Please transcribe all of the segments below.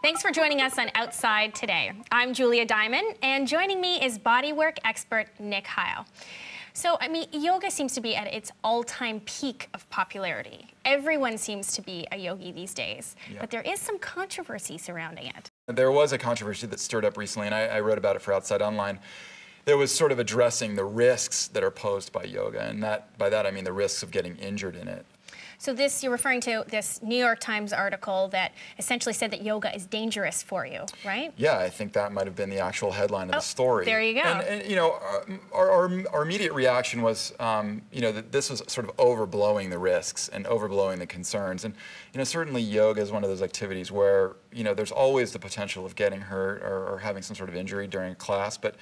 Thanks for joining us on Outside today. I'm Julia Diamond, and joining me is bodywork expert Nick Heil. So, yoga seems to be at its all-time peak of popularity. Everyone seems to be a yogi these days, but there is some controversy surrounding it. There was a controversy that stirred up recently, and I wrote about it for Outside Online. There was sort of addressing the risks that are posed by yoga, and by that I mean the risks of getting injured in it. So you're referring to this New York Times article that essentially said that yoga is dangerous for you, right? Yeah, I think that might have been the actual headline of the story. There you go. And you know, our immediate reaction was, that this was sort of overblowing the risks and overblowing the concerns. And certainly yoga is one of those activities where there's always the potential of getting hurt or having some sort of injury during a class. But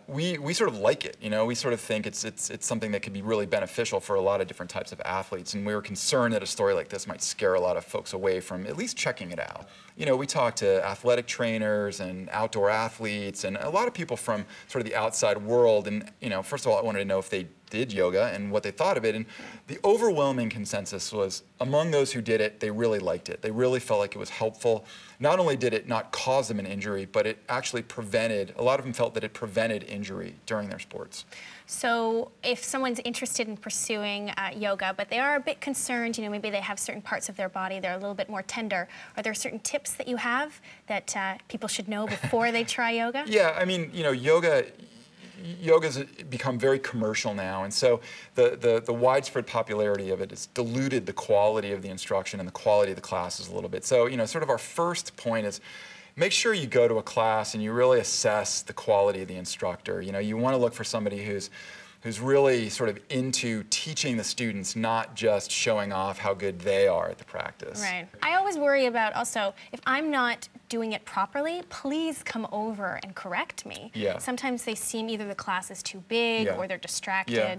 we sort of like it. We sort of think it's something that could be really beneficial for a lot of different types of athletes. And we were concerned that a story like this might scare a lot of folks away from at least checking it out. We talked to athletic trainers and outdoor athletes and a lot of people from sort of the outside world. And first of all, I wanted to know if they did yoga and what they thought of it. And the overwhelming consensus was among those who did it, they really liked it. They really felt like it was helpful. Not only did it not cause them an injury, but it actually prevented, a lot of them felt that it prevented injury during their sports. So if someone's interested in pursuing yoga, but they are a bit concerned, maybe they have certain parts of their body that are a little bit more tender, are there certain tips that you have that people should know before they try yoga? Yeah, yoga's become very commercial now, and so the widespread popularity of it has diluted the quality of the instruction and the quality of the classes a little bit. So, sort of our first point is make sure you go to a class and you really assess the quality of the instructor. You want to look for somebody who's really sort of into teaching the students, not just showing off how good they are at the practice. Right. I always worry about also, if I'm not doing it properly, please come over and correct me. Yeah. Sometimes they seem either the class is too big or they're distracted. Yeah.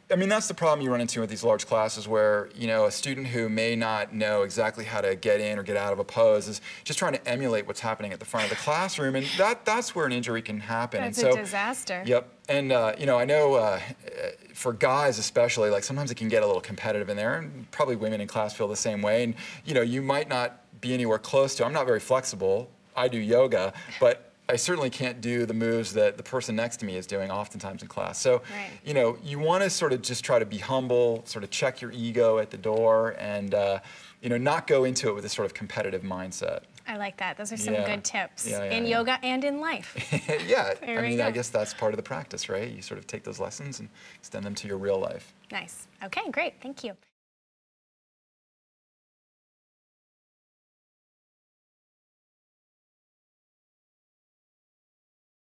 That's the problem you run into with these large classes where, a student who may not know exactly how to get in or get out of a pose is just trying to emulate what's happening at the front of the classroom, and that's where an injury can happen. That's a disaster. Yep. And, I know for guys especially, like sometimes it can get a little competitive in there, and probably women in class feel the same way. And, you might not be anywhere close to, I'm not very flexible, I do yoga, but I certainly can't do the moves that the person next to me is doing oftentimes in class. So, you want to sort of just try to be humble, sort of check your ego at the door, and, not go into it with this sort of competitive mindset. I like that. Those are some good tips in yeah. yoga and in life. Yeah, I guess that's part of the practice, right? You sort of take those lessons and extend them to your real life. Nice. Okay, great. Thank you.